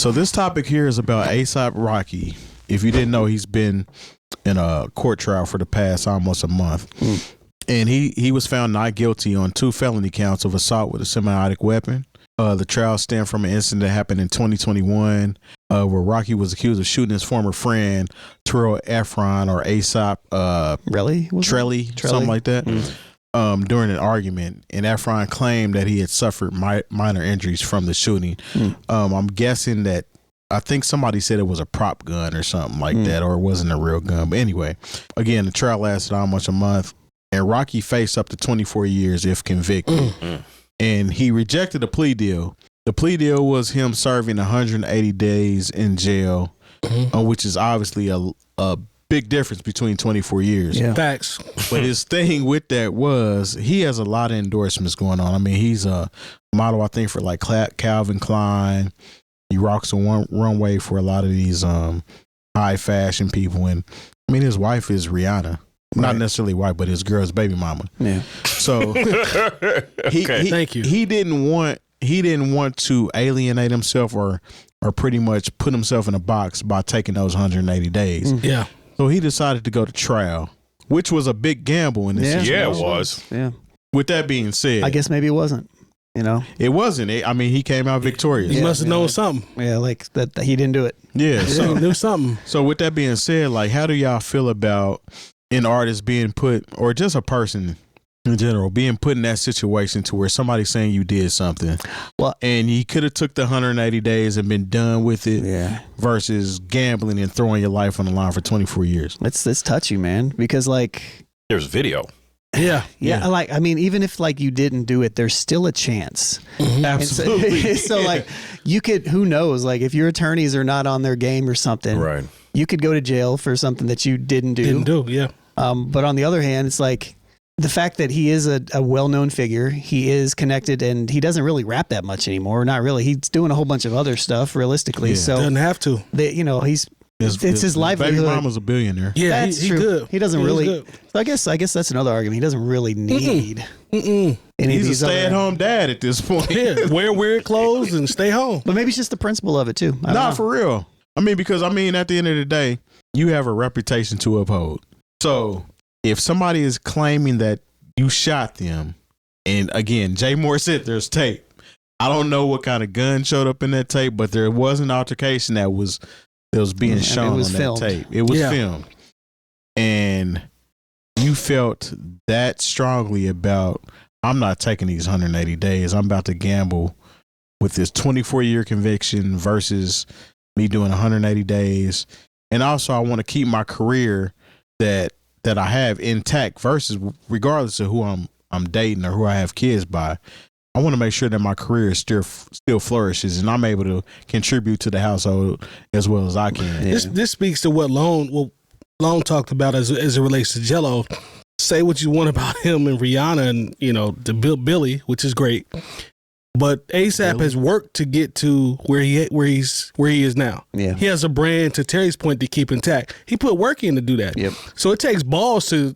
So this topic here is about A$AP Rocky. If you didn't know, he's been in a court trial for the past almost a month. And he was found not guilty on 2 felony counts of assault with a semi-automatic weapon. The trial stemmed from an incident that happened in 2021 where Rocky was accused of shooting his former friend, Terrell Efron, or A$AP Trelly, something like that, during an argument. And Efron claimed that he had suffered minor injuries from the shooting. I'm guessing that, I think somebody said it was a prop gun or something like that, or it wasn't a real gun. But anyway, again, the trial lasted almost a month. And Rocky faced up to 24 years if convicted. And he rejected a plea deal. The plea deal was him serving 180 days in jail, which is obviously a big difference between 24 years. Yeah. Facts. But his thing with that was he has a lot of endorsements going on. I mean, he's a model, I think, for like Calvin Klein. He rocks a runway for a lot of these high fashion people. And I mean, his wife is Rihanna. Not necessarily white, but his girl's baby mama. Yeah. So thank you. He didn't want to alienate himself or pretty much put himself in a box by taking those 180 days. Yeah. So he decided to go to trial, which was a big gamble in this situation. Yeah, it was. Yeah. With that being said, I guess maybe it wasn't. You know, it wasn't. I mean, he came out victorious. He must have known something. Yeah, like that he didn't do it. Yeah. So he knew something. So with that being said, like, how do y'all feel about an artist being put, or just a person in general, being put in that situation to where somebody's saying you did something, and you could have took the 180 days and been done with it, versus gambling and throwing your life on the line for 24 years? It's touchy, man, because like there's video. Yeah. Like, I mean, even if like you didn't do it, there's still a chance. Absolutely. So like you could, who knows, like if your attorneys are not on their game or something, right, you could go to jail for something that you didn't do. Yeah. But on the other hand, it's like the fact that he is a well-known figure, he is connected, and he doesn't really rap that much anymore. Not really. He's doing a whole bunch of other stuff realistically. Yeah. So doesn't have to. It's his livelihood. Baby mama's a billionaire. Yeah, that's true. Good. He doesn't really. So I guess that's another argument. He doesn't really need. He's a stay-at-home dad at this point. Yeah, wear weird clothes and stay home. But maybe it's just the principle of it too. Nah, for real. I mean, because at the end of the day, you have a reputation to uphold. So if somebody is claiming that you shot them, and again, Jay Moore said there's tape. I don't know what kind of gun showed up in that tape, but there was an altercation that was being shown on that tape. It was filmed. And you felt that strongly about, I'm not taking these 180 days. I'm about to gamble with this 24-year conviction versus me doing 180 days. And also I want to keep my career that I have intact versus regardless of who I'm dating or who I have kids by. I want to make sure that my career still flourishes and I'm able to contribute to the household as well as I can. Yeah. This speaks to what Lone talked about as it relates to Jello. Say what you want about him and Rihanna and, the Billy, which is great. But A$AP has worked to get to where he is now. Yeah. He has a brand, to Terry's point, to keep intact. He put work in to do that. Yep. So it takes balls to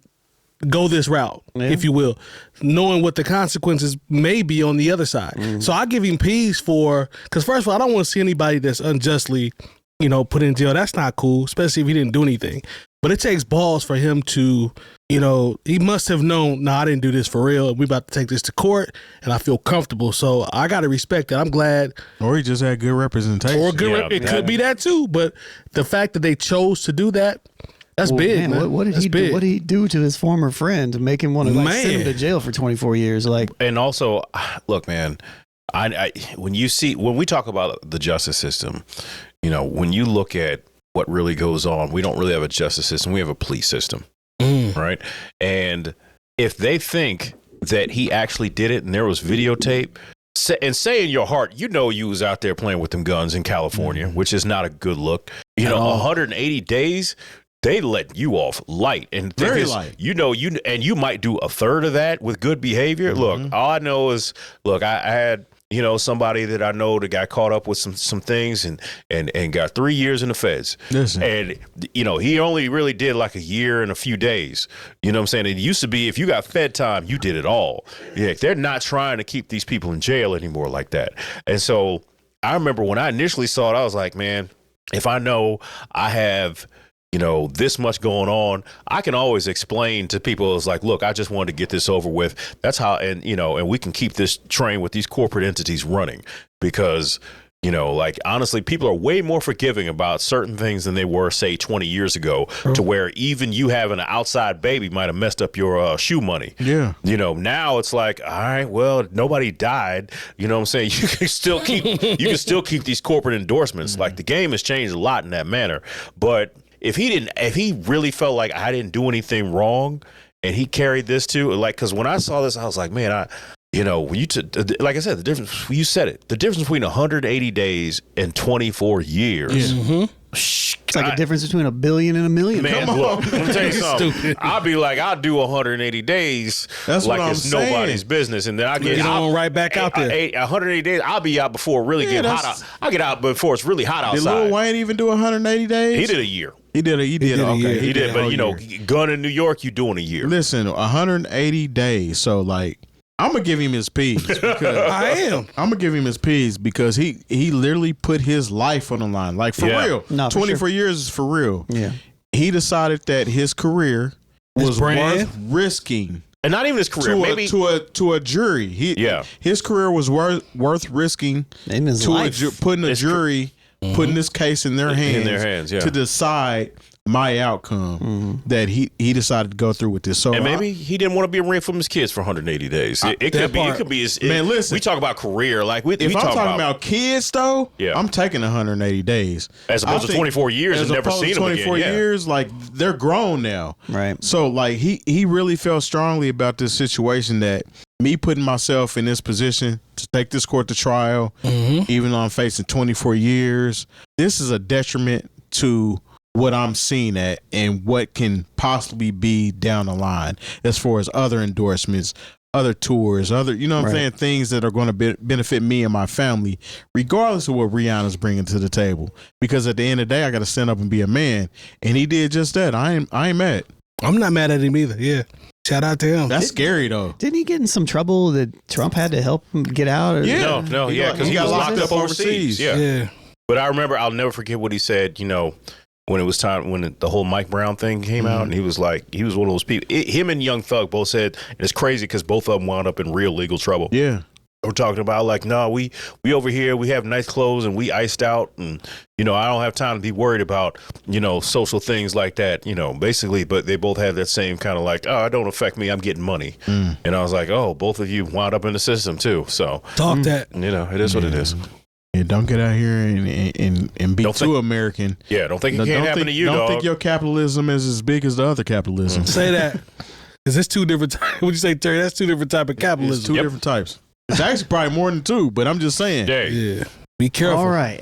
go this route, if you will, knowing what the consequences may be on the other side. So I give him peace because first of all, I don't want to see anybody that's unjustly, put in jail. That's not cool, especially if he didn't do anything. But it takes balls for him to, he must have known, I didn't do this for real. We about to take this to court and I feel comfortable. So I got to respect it. I'm glad. Or he just had good representation. Or it could be that too. But the fact that they chose to do that, that's big, man. What did he do to his former friend to make him want to send him to jail for 24 years? And also, look, man, when we talk about the justice system, when you look at what really goes on, we don't really have a justice system. We have a police system, right? And if they think that he actually did it and there was videotape, and say in your heart, you was out there playing with them guns in California, which is not a good look. 180 days. They let you off light and very light. And you might do a third of that with good behavior. Mm-hmm. Look, all I know is, I had, somebody that I know that got caught up with some things and got 3 years in the feds. Listen. And, he only really did like a year and a few days. You know what I'm saying? It used to be if you got fed time, you did it all. Yeah, they're not trying to keep these people in jail anymore like that. And so I remember when I initially saw it, I was like, man, if I know I have, this much going on, I can always explain to people. It's like, look, I just wanted to get this over with. That's how, and we can keep this train with these corporate entities running because, like, honestly, people are way more forgiving about certain things than they were, say, 20 years ago, to where even you having an outside baby might have messed up your shoe money. Yeah. Now it's like, all right, well, nobody died. You know what I'm saying? You can still keep these corporate endorsements. Like, the game has changed a lot in that manner. But if he really felt like I didn't do anything wrong and he carried this too, like, because when I saw this, I was like, man, when like I said, you said it, the difference between 180 days and 24 years. Yeah. Mm-hmm. It's like a difference between $1 billion and $1 million. Man, look, let me tell you something. I'll be like, I'll do 180 days. That's like what it's I'm saying. Nobody's business, and then I get right back out there. 180 days. I'll be out before it really get hot. I get out before it's really hot outside. Did Lil Wayne even do 180 days? He did a year. He did. Okay, he did. But gun in New York, you doing a year. Listen, 180 days. So like, I'm gonna give him his P's. Because I'm gonna give him his P's because he literally put his life on the line. Like for real. No, 24 years is for real. Yeah. He decided that his career was worth risking. And not even his career, maybe to a jury. His career was worth risking in his life. Putting a jury, putting this case in their hands, yeah, to decide my outcome that he decided to go through with this. So and maybe he didn't want to be around from his kids for 180 days. It could be his. Man, listen, we talk about career. Like if I'm talking about kids, though, yeah, I'm taking 180 days as opposed to 24 years and never seen them again. 24 years, like they're grown now, right? So like he really felt strongly about this situation that me putting myself in this position to take this court to trial, even though I'm facing 24 years, this is a detriment to what I'm seeing at and what can possibly be down the line as far as other endorsements, other tours, what I'm saying, things that are going to benefit me and my family, regardless of what Rihanna's bringing to the table. Because at the end of the day, I got to stand up and be a man, and he did just that. I ain't mad. I'm not mad at him either. Yeah. Shout out to him. That's scary though. Didn't he get in some trouble that Trump had to help him get out? Or? No, because he got locked up overseas. Yeah. But I remember, I'll never forget what he said, when it was time, when the whole Mike Brown thing came out, and he was one of those people. Him and Young Thug both said, and it's crazy because both of them wound up in real legal trouble. Yeah. We're talking about like, no, we over here, we have nice clothes and we iced out, and I don't have time to be worried about social things like that, basically. But they both have that same kind of like, oh, it don't affect me, I'm getting money. And I was like, oh, both of you wound up in the system too. So talk that. It is what it is. Yeah, don't get out here and be too American. Yeah, don't think it can't happen to you, dog. Don't think your capitalism is as big as the other capitalism. Say that. Because it's two different types. What'd you say, Terry? That's two different types of capitalism. It's two different types. It's actually probably more than two, but I'm just saying. Yeah. Be careful. All right.